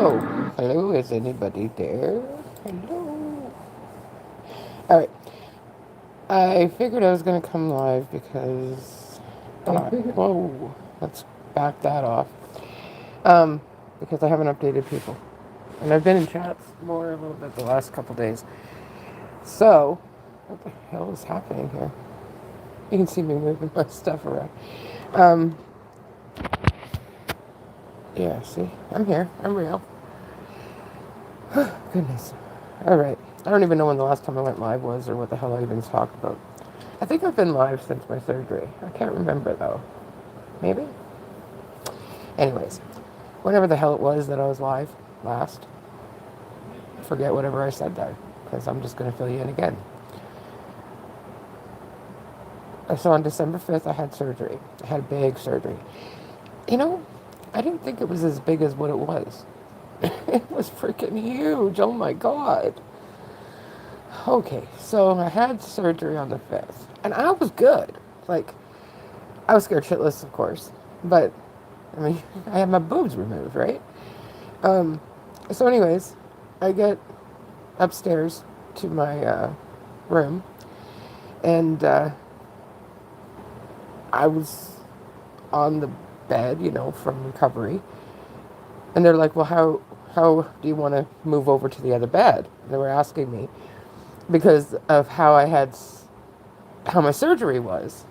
Hello. Hello, is anybody there? Hello. Alright. I figured I was going to come live because... whoa. Let's back that off. Because I haven't updated people. And I've been in chats more a little bit the last couple days. So, what the hell is happening here? You can see me moving my stuff around. Um, yeah, see? I'm here. I'm real. Goodness. Alright. I don't even know when the last time I went live was or what the hell I even talked about. I think I've been live since my surgery. I can't remember though. Maybe? Anyways, whatever the hell it was that I was live last, forget whatever I said there, because I'm just going to fill you in again. So on December 5th, I had surgery. I had a big surgery. You know, I didn't think it was as big as what it was. It was freaking huge. Oh my God. Okay, so I had surgery on the 5th, and I was good. Like, I was scared shitless, of course, but, I mean, I had my boobs removed, right? So anyways, I get upstairs to my room, and I was on the bed, you know, from recovery, and they're like, well, how do you want to move over to the other bed? They were asking me because of how my surgery was.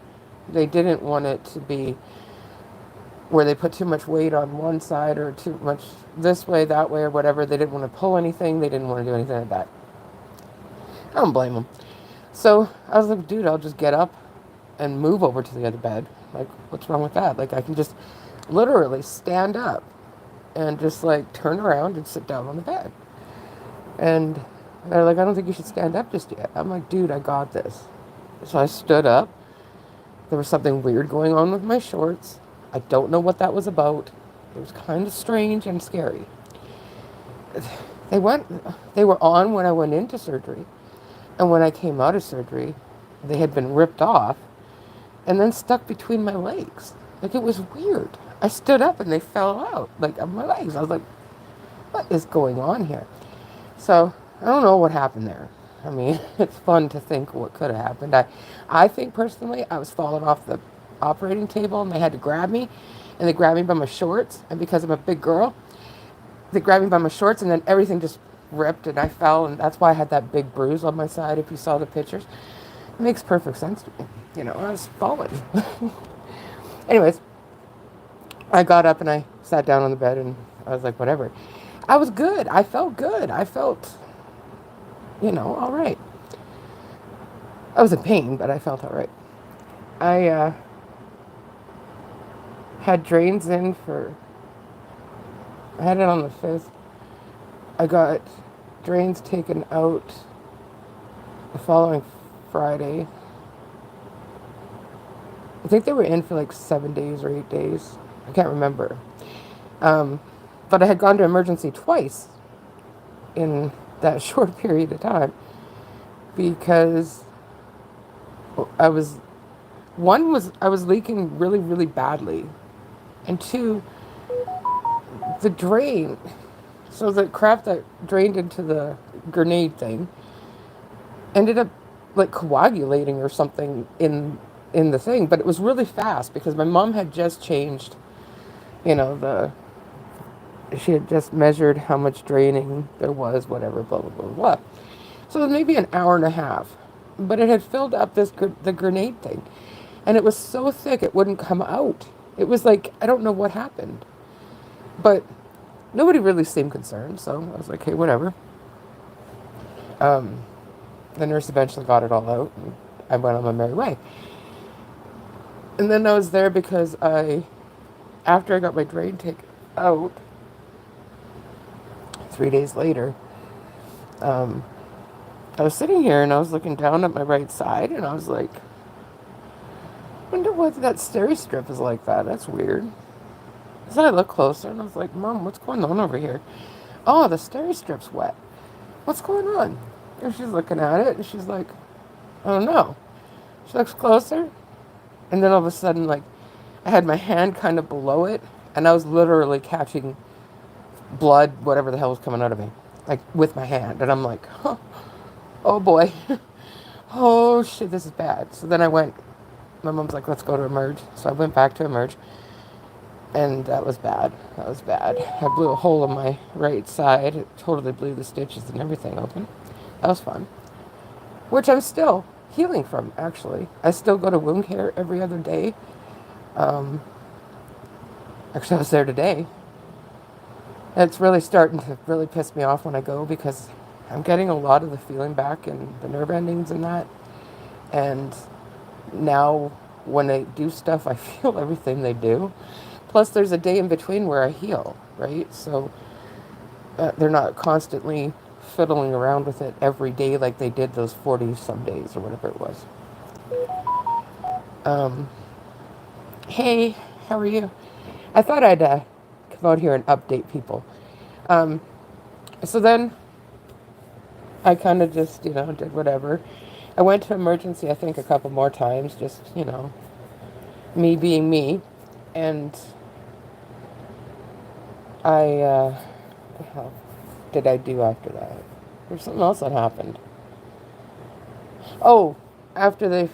They didn't want it to be where they put too much weight on one side or too much this way, that way, or whatever. They didn't want to pull anything. They didn't want to do anything like that. I don't blame them. So I was like, dude, I'll just get up and move over to the other bed. Like, what's wrong with that? Like, I can just literally stand up and just like turn around and sit down on the bed. And they're like, I don't think you should stand up just yet. I'm like, dude, I got this. So I stood up. There was something weird going on with my shorts. I don't know what that was about. It was kind of strange and scary. They were on when I went into surgery. And when I came out of surgery, they had been ripped off and then stuck between my legs. Like, it was weird. I stood up and they fell out, like, on my legs. I was like, what is going on here? So, I don't know what happened there. I mean, it's fun to think what could have happened. I think personally, I was falling off the operating table and they had to grab me. And they grabbed me by my shorts. And because I'm a big girl, they grabbed me by my shorts and then everything just ripped and I fell. And that's why I had that big bruise on my side if you saw the pictures. It makes perfect sense to me. You know, I was falling. Anyways, I got up and I sat down on the bed and I was like, whatever. I was good. I felt good. I felt, you know, all right. I was in pain, but I felt all right. I had drains in I had it on the 5th. I got drains taken out the following Friday. I think they were in for like 7 days or 8 days. I can't remember. But I had gone to emergency twice in that short period of time because I was leaking really, really badly. And two, the drain, so the crap that drained into the grenade thing ended up like coagulating or something in the thing, but it was really fast because my mom had just changed, you know, she had just measured how much draining there was, whatever, blah, blah, blah, blah. So it was maybe an hour and a half, but it had filled up the grenade thing, and it was so thick it wouldn't come out. It was like, I don't know what happened, but nobody really seemed concerned, so I was like, hey, whatever. The nurse eventually got it all out, and I went on my merry way. And then I was there because after I got my drain taken out, 3 days later, I was sitting here and I was looking down at my right side and I was like, wonder what that steri strip is like that. That's weird. So I looked closer and I was like, Mom, what's going on over here? Oh, the steri strip's wet. What's going on? And she's looking at it and she's like, I don't know. She looks closer and then all of a sudden, like, I had my hand kind of below it and I was literally catching blood, whatever the hell was coming out of me, like with my hand. And I'm like, huh, oh boy, oh shit, this is bad. So then I went, my mom's like, let's go to Emerge. So I went back to Emerge, and that was bad. That was bad. I blew a hole in my right side. It totally blew the stitches and everything open. That was fun. Which I'm still healing from, actually. I still go to wound care every other day. Um, actually, I was there today. It's really starting to really piss me off when I go, because I'm getting a lot of the feeling back in the nerve endings and that. And now when they do stuff, I feel everything they do. Plus, there's a day in between where I heal, right? So they're not constantly fiddling around with it every day like they did those 40 some days or whatever it was. Um, hey, how are you? I thought I'd come out here and update people. Um, so then I kind of just, did whatever. I went to emergency, I think, a couple more times, just, me being me. And what the hell did I do after that? There's something else that happened. Oh, after they,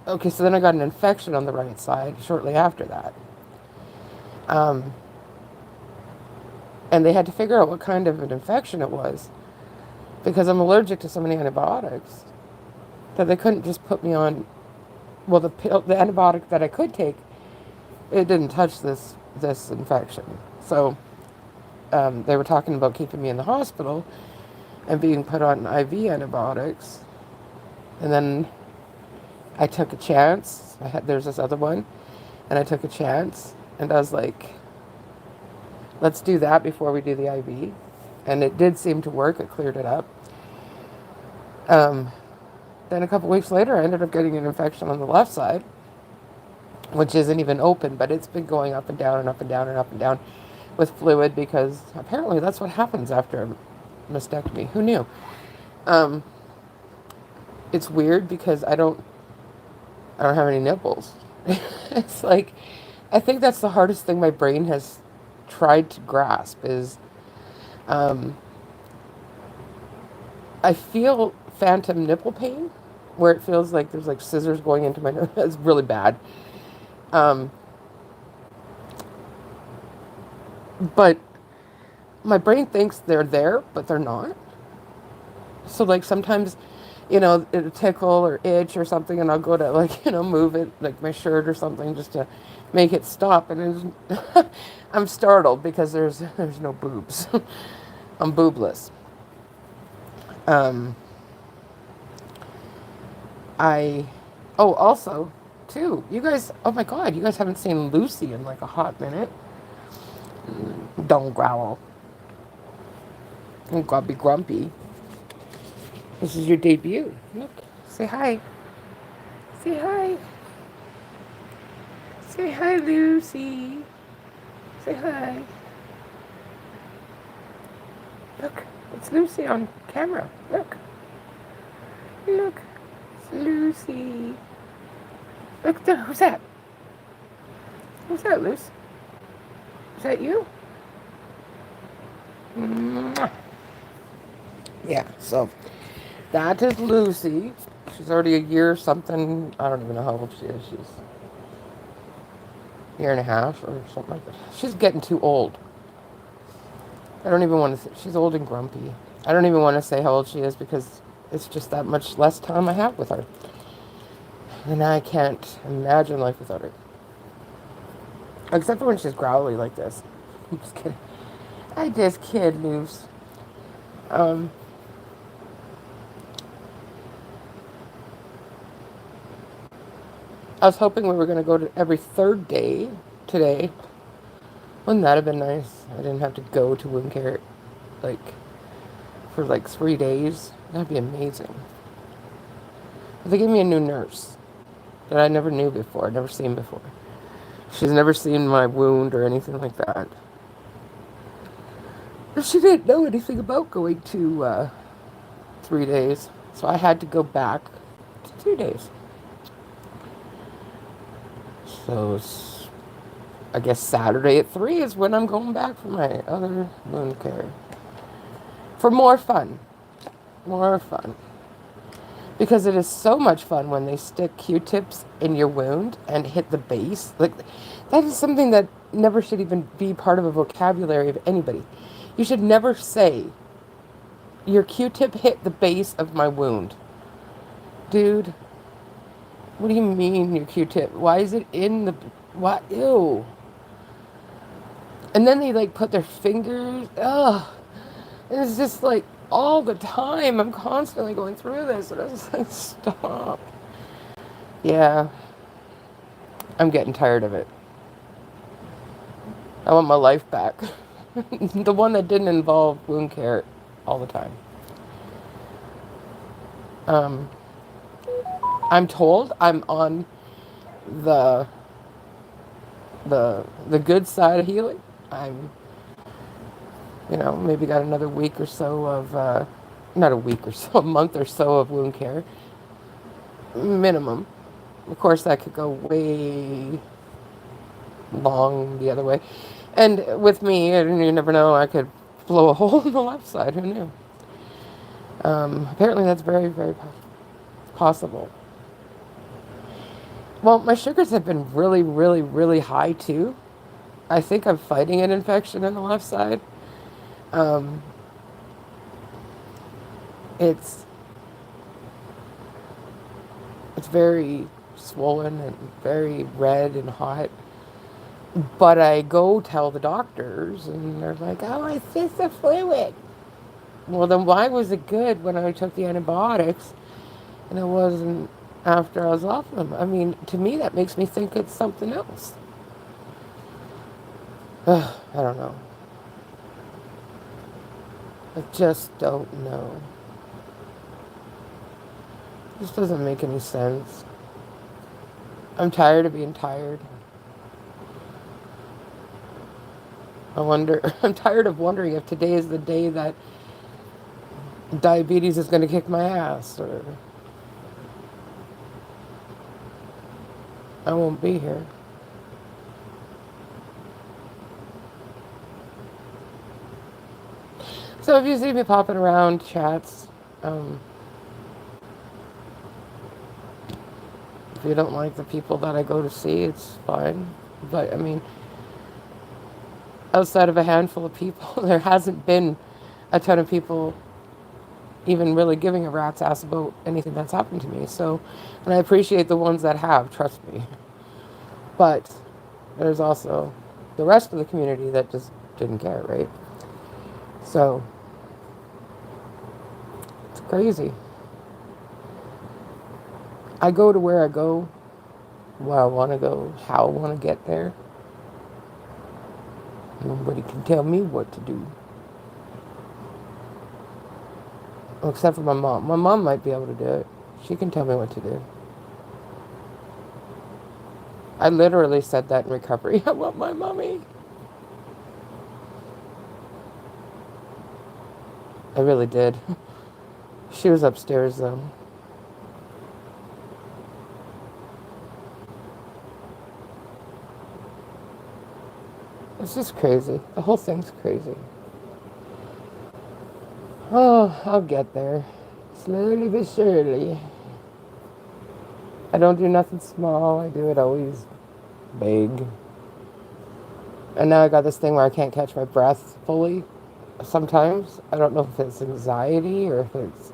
okay, so then I got an infection on the right side shortly after that. And they had to figure out what kind of an infection it was, because I'm allergic to so many antibiotics that they couldn't just put me on, well, the antibiotic that I could take, it didn't touch this infection. So they were talking about keeping me in the hospital and being put on IV antibiotics. And then I took a chance. There's this other one, and I took a chance, and I was like, let's do that before we do the IV. And it did seem to work. It cleared it up. Then a couple weeks later, I ended up getting an infection on the left side, which isn't even open, but it's been going up and down and up and down and up and down with fluid, because apparently that's what happens after a mastectomy. Who knew? It's weird because I don't have any nipples. It's like, I think that's the hardest thing my brain has tried to grasp is, I feel phantom nipple pain, where it feels like there's like scissors going into my nose. It's really bad. But my brain thinks they're there, but they're not. So like sometimes, it'll tickle or itch or something, and I'll go to like, move it, like my shirt or something, just to make it stop. And I'm startled because there's no boobs. I'm boobless. Also, too, you guys, oh my God, you guys haven't seen Lucy in like a hot minute. Don't growl. Don't be grumpy. This is your debut. Look, say hi. Say hi. Say hi, Lucy. Say hi. Look, it's Lucy on camera. Look. Look, it's Lucy. Look, who's that? Who's that, Luce? Is that you? Mwah. Yeah, so that is Lucy. She's already a year or something. I don't even know how old she is. She's a year and a half or something like that. She's getting too old. I don't even want to say, she's old and grumpy. I don't even want to say how old she is, because it's just that much less time I have with her. And I can't imagine life without her. Except for when she's growly like this. I'm just kidding. I just kid, Luce. I was hoping we were going to go to every third day today. Wouldn't that have been nice? I didn't have to go to wound care for 3 days. That'd be amazing. But they gave me a new nurse that I never knew before, never seen before. She's never seen my wound or anything like that. She didn't know anything about going to 3 days, so I had to go back to 2 days. So I guess Saturday at 3 is when I'm going back for my other wound care. For more fun. More fun. Because it is so much fun when they stick Q-tips in your wound and hit the base. Like, that is something that never should even be part of a vocabulary of anybody. You should never say, your Q-tip hit the base of my wound. Dude, what do you mean your Q-tip? Why is it in the... What? Ew. And then they, like, put their fingers... Ugh. And it's just, like, all the time. I'm constantly going through this. And I was like, stop. Yeah. I'm getting tired of it. I want my life back. The one that didn't involve wound care all the time. I'm told I'm on the good side of healing. I'm, maybe got another week or so of, not a week or so, a month or so of wound care. Minimum. Of course, that could go way long the other way. And with me, you never know, I could blow a hole in the left side. Who knew? Apparently, that's very, very possible. Well, my sugars have been really, really, really high, too. I think I'm fighting an infection in the left side. It's very swollen and very red and hot. But I go tell the doctors, and they're like, oh, it's just a fluid. Well, then why was it good when I took the antibiotics and it wasn't after I was off them? I mean, to me, that makes me think it's something else. I don't know. I just don't know. This doesn't make any sense. I'm tired of being tired. I'm tired of wondering if today is the day that diabetes is going to kick my ass, or I won't be here. So if you see me popping around chats, if you don't like the people that I go to see, it's fine. But I mean, outside of a handful of people, there hasn't been a ton of people even really giving a rat's ass about anything that's happened to me. So, and I appreciate the ones that have, trust me. But there's also the rest of the community that just didn't care, right? So, it's crazy. I go to where I go, where I want to go, how I want to get there. Nobody can tell me what to do. Except for my mom. My mom might be able to do it. She can tell me what to do. I literally said that in recovery. I want my mommy. I really did. She was upstairs though. It's just crazy. The whole thing's crazy. Oh, I'll get there. Slowly but surely. I don't do nothing small. I do it always big. And now I got this thing where I can't catch my breath fully. Sometimes. I don't know if it's anxiety or if it's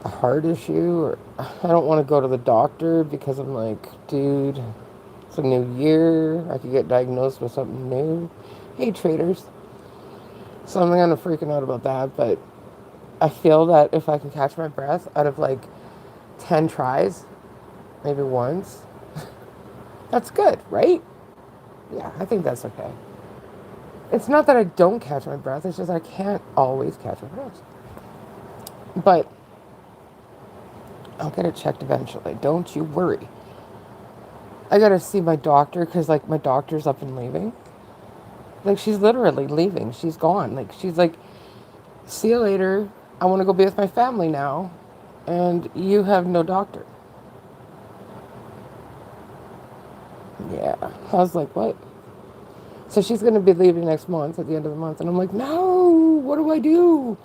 a heart issue. Or I don't want to go to the doctor because I'm like, dude, it's a new year. I could get diagnosed with something new. Hey, traders. So I'm kind of freaking out about that, but I feel that if I can catch my breath out of like 10 tries, maybe once, that's good, right? Yeah, I think that's okay. It's not that I don't catch my breath, it's just I can't always catch my breath. But I'll get it checked eventually. Don't you worry. I gotta see my doctor because, like, my doctor's up and leaving. Like, she's literally leaving. She's gone. Like, she's like, see you later. I want to go be with my family now. And you have no doctor. Yeah. I was like, what? So she's going to be leaving next month at the end of the month. And I'm like, no, what do I do?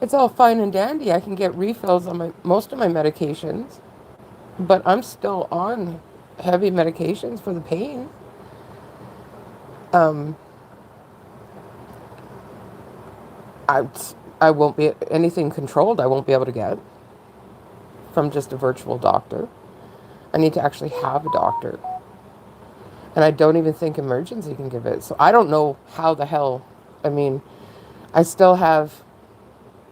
It's all fine and dandy. I can get refills on most of my medications, but I'm still on heavy medications for the pain. Um, I, I won't be anything controlled. I won't be able to get from just a virtual doctor. I need to actually have a doctor. And I don't even think emergency can give it. So I don't know how the hell. I mean, I still have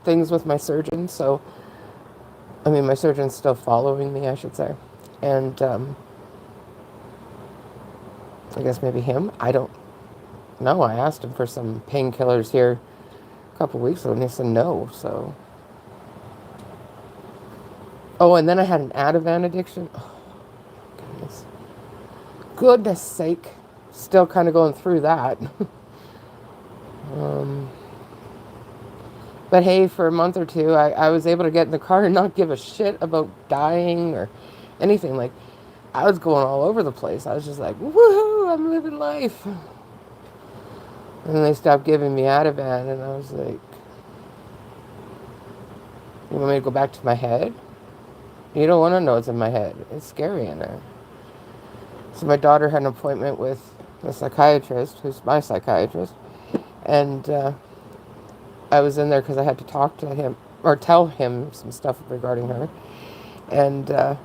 things with my surgeon. So, I mean, my surgeon's still following me, I should say. And I guess maybe him. I don't know. I asked him for some painkillers here a couple weeks ago, and he said no. So, oh, and then I had an Ativan addiction. Oh, goodness sake. Still kind of going through that. But hey, for a month or two, I was able to get in the car and not give a shit about dying or anything. Like, I was going all over the place. I was just like, woohoo, I'm living life. And then they stopped giving me Ativan, and I was like, you want me to go back to my head? You don't want to know what's in my head. It's scary in there. So my daughter had an appointment with a psychiatrist, who's my psychiatrist, and I was in there because I had to talk to him, or tell him some stuff regarding her, and I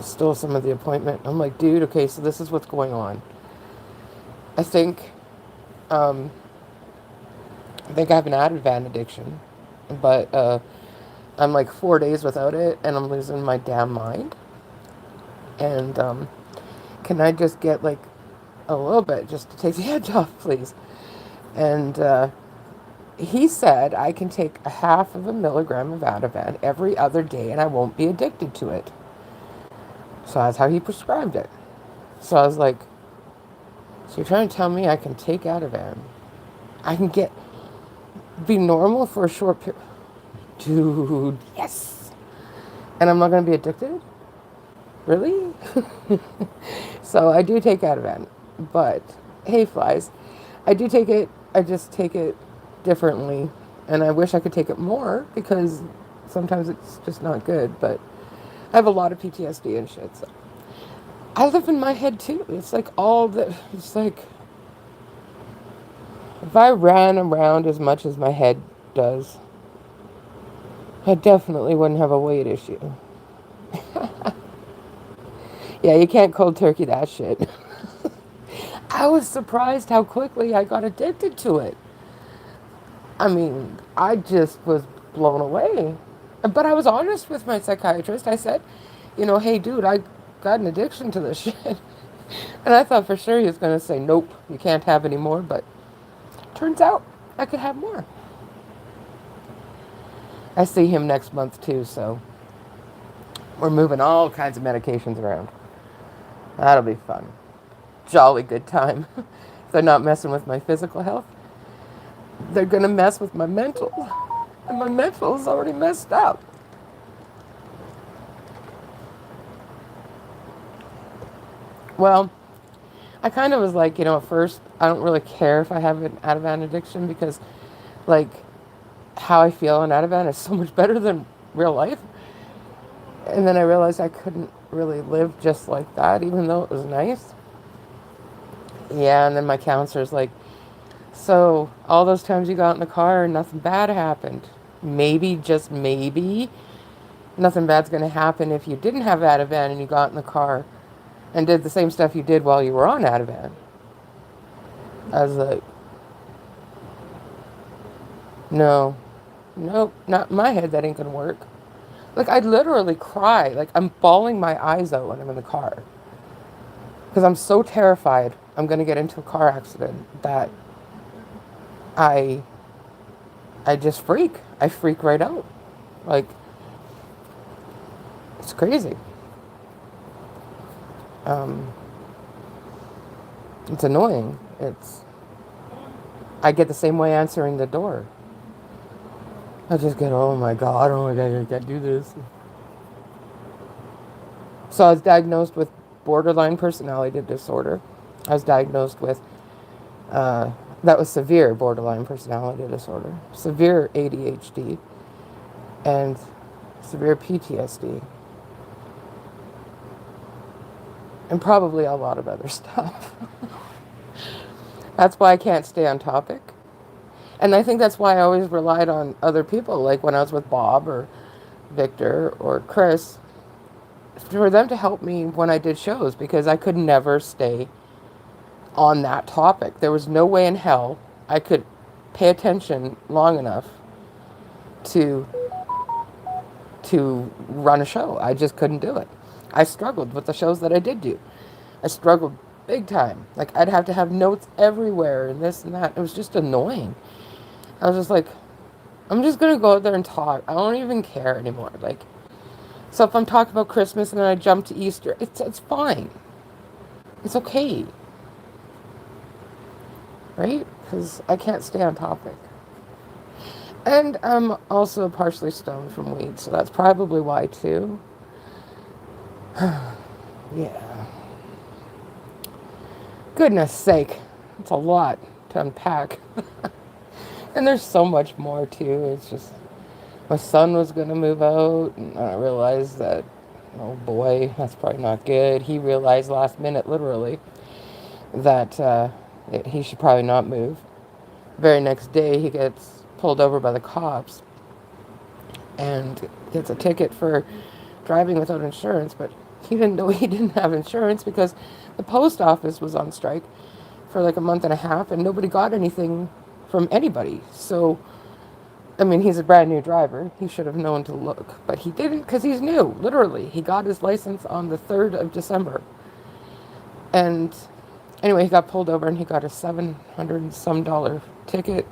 stole some of the appointment. I'm like, dude, okay, so this is what's going on. I think I have an Ativan addiction, but I'm like 4 days without it, and I'm losing my damn mind. And can I just get like a little bit just to take the edge off, please? And he said I can take a 0.5 milligram of Ativan every other day, and I won't be addicted to it. So that's how he prescribed it. So I was like, so you're trying to tell me I can take Ativan? I can be normal for a short period. Dude, yes. And I'm not going to be addicted? Really? So I do take Ativan. But, hey flies, I do take it. I just take it differently. And I wish I could take it more because sometimes it's just not good. But I have a lot of PTSD and shit. So I live in my head too. It's like it's like if I ran around as much as my head does, I definitely wouldn't have a weight issue. Yeah, you can't cold turkey that shit. I was surprised how quickly I got addicted to it. I mean, I just was blown away. But I was honest with my psychiatrist. I said, hey, dude, I got an addiction to this shit. And I thought for sure he was going to say, nope, you can't have any more. But turns out I could have more. I see him next month too, so we're moving all kinds of medications around. That'll be fun. Jolly good time. If they're not messing with my physical health, they're going to mess with my mental. And my mental is already messed up. Well, I kind of was like, at first, I don't really care if I have an Ativan addiction because, like, how I feel on Ativan is so much better than real life. And then I realized I couldn't really live just like that, even though it was nice. Yeah, and then my counselor's like, so all those times you got in the car and nothing bad happened. Maybe, just maybe, nothing bad's going to happen if you didn't have Ativan and you got in the car and did the same stuff you did while you were on Ativan. I was like, no, nope, not in my head, that ain't going to work. Like, I literally cry. Like, I'm bawling my eyes out when I'm in the car. Because I'm so terrified I'm going to get into a car accident that I just freak. I freak right out. Like, it's crazy. It's annoying. I get the same way answering the door. I just get, oh my God, I can't do this. So I was diagnosed with borderline personality disorder. I was diagnosed with, that was severe borderline personality disorder, severe ADHD, and severe PTSD, and probably a lot of other stuff. That's why I can't stay on topic. And I think that's why I always relied on other people, like when I was with Bob or Victor or Chris, for them to help me when I did shows, because I could never stay on that topic. There was no way in hell I could pay attention long enough to run a show. I just couldn't do it. I struggled with the shows that I did do. I struggled big time. Like, I'd have to have notes everywhere and this and that. It was just annoying. I was just like, I'm just going to go out there and talk. I don't even care anymore. Like, so if I'm talking about Christmas and then I jump to Easter, it's fine. It's okay. Right? Because I can't stay on topic. And I'm also partially stoned from weed, so that's probably why too. Yeah. Goodness sake. It's a lot to unpack. And there's so much more too. It's just, my son was going to move out, and I realized that, oh boy, that's probably not good. He realized last minute, literally, that he should probably not move. Very next day, he gets pulled over by the cops and gets a ticket for driving without insurance, but he didn't know he didn't have insurance because the post office was on strike for like a month and a half and nobody got anything from anybody. So, I mean, he's a brand new driver. He should have known to look, but he didn't because he's new. Literally, he got his license on the 3rd of December. And anyway, he got pulled over and he got a $700 and some ticket.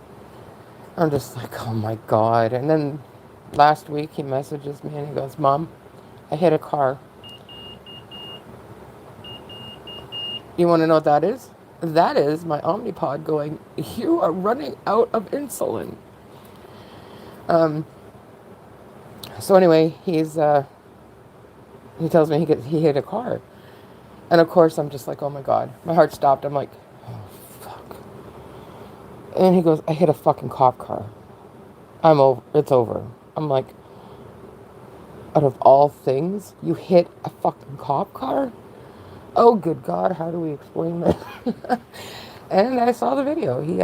I'm just like, oh my God. And then last week he messages me and he goes, Mom, I hit a car. You want to know what that is? That is my Omnipod going, you are running out of insulin. So anyway, he tells me he hit a car. And of course, I'm just like, oh my God. My heart stopped. I'm like, oh, fuck. And he goes, I hit a fucking cop car. I'm over. It's over. I'm like, out of all things, you hit a fucking cop car? Oh, good God, how do we explain this? And I saw the video. He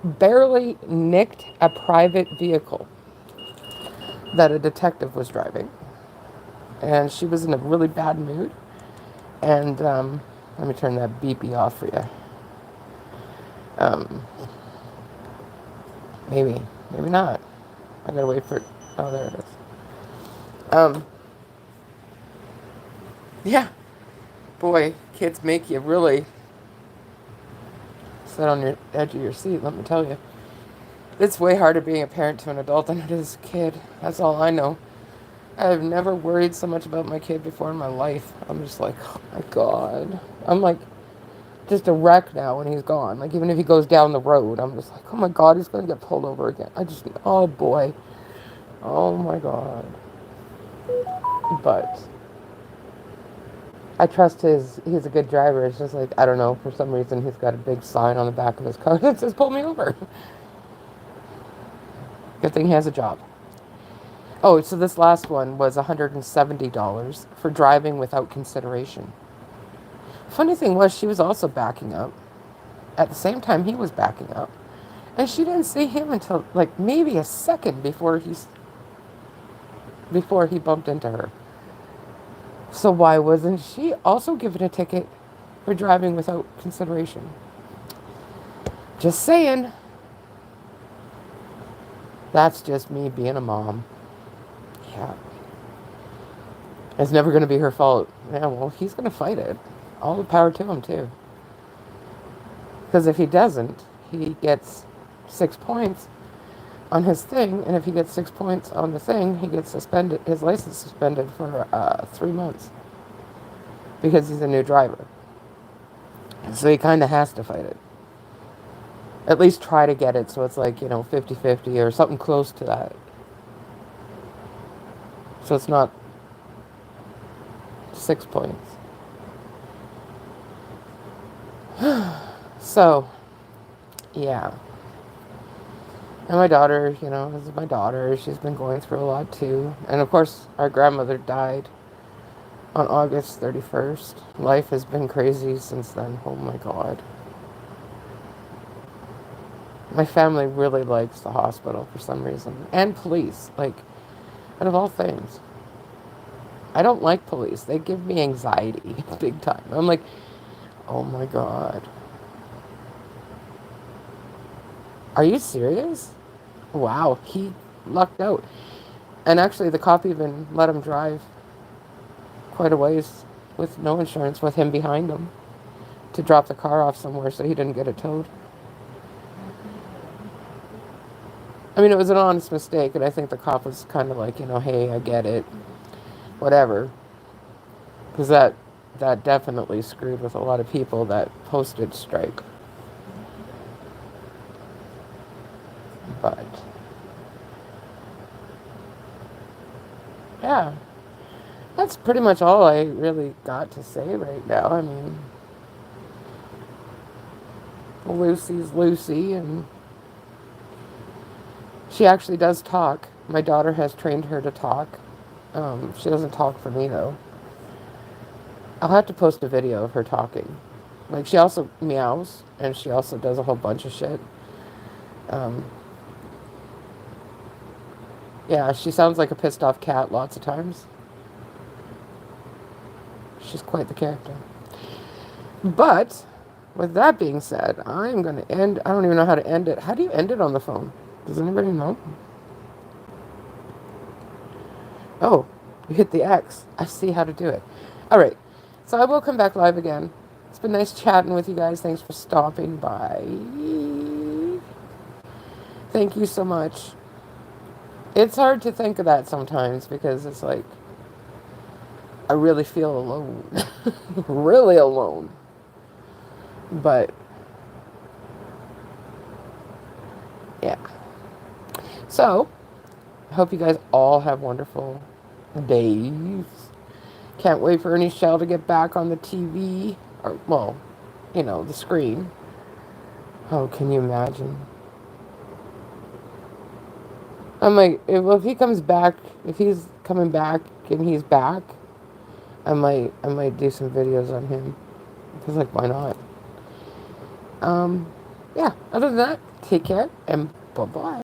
barely nicked a private vehicle that a detective was driving. And she was in a really bad mood. And let me turn that beepy off for you. Maybe not. I gotta wait for it. Oh, there it is. Yeah. Boy, kids make you really sit on your edge of your seat, let me tell you. It's way harder being a parent to an adult than it is a kid. That's all I know. I've never worried so much about my kid before in my life. I'm just like, oh my God. I'm like just a wreck now when he's gone. Like, even if he goes down the road, I'm just like, oh my God, he's going to get pulled over again. Oh boy. Oh my God. But I trust he's a good driver. It's just like, I don't know, for some reason he's got a big sign on the back of his car that says, pull me over. Good thing he has a job. Oh, so this last one was $170 for driving without consideration. Funny thing was, she was also backing up. At the same time, he was backing up. And she didn't see him until like maybe a second before he bumped into her. So why wasn't she also given a ticket for driving without consideration? Just saying. That's just me being a mom. Yeah. It's never going to be her fault. Yeah, well, he's going to fight it. All the power to him, too. Because if he doesn't, he gets 6 points on his thing. And if he gets 6 points on the thing, he gets suspended, his license suspended for 3 months. Because he's a new driver. So he kind of has to fight it. At least try to get it so it's like, 50-50 or something close to that. So it's not 6 points. So, yeah. And my daughter, this is my daughter. She's been going through a lot too. And of course, our grandmother died on August 31st. Life has been crazy since then. Oh my God. My family really likes the hospital for some reason. And police. Like, out of all things. I don't like police. They give me anxiety big time. I'm like, oh my God. Are you serious? Wow, he lucked out. And actually, the cop even let him drive quite a ways with no insurance with him behind him to drop the car off somewhere so he didn't get it towed. I mean, it was an honest mistake, and I think the cop was kind of like, hey, I get it, whatever. Because that definitely screwed with a lot of people that posted strike. But, yeah, that's pretty much all I really got to say right now. I mean, Lucy's Lucy, and she actually does talk. My daughter has trained her to talk. She doesn't talk for me, though. I'll have to post a video of her talking. Like, she also meows, and she also does a whole bunch of shit. Um, yeah, she sounds like a pissed off cat lots of times. She's quite the character. But, with that being said, I'm going to end. I don't even know how to end it. How do you end it on the phone? Does anybody know? Oh, you hit the X. I see how to do it. All right. So I will come back live again. It's been nice chatting with you guys. Thanks for stopping by. Thank you so much. It's hard to think of that sometimes because it's like, I really feel alone. Really alone. But, yeah. So, I hope you guys all have wonderful days. Can't wait for Ernie Shell to get back on the TV. Or, well, the screen. Oh, can you imagine? I'm like, if he comes back, if he's coming back and he's back, I might do some videos on him. Because, like, why not? Yeah, other than that, take care and bye-bye.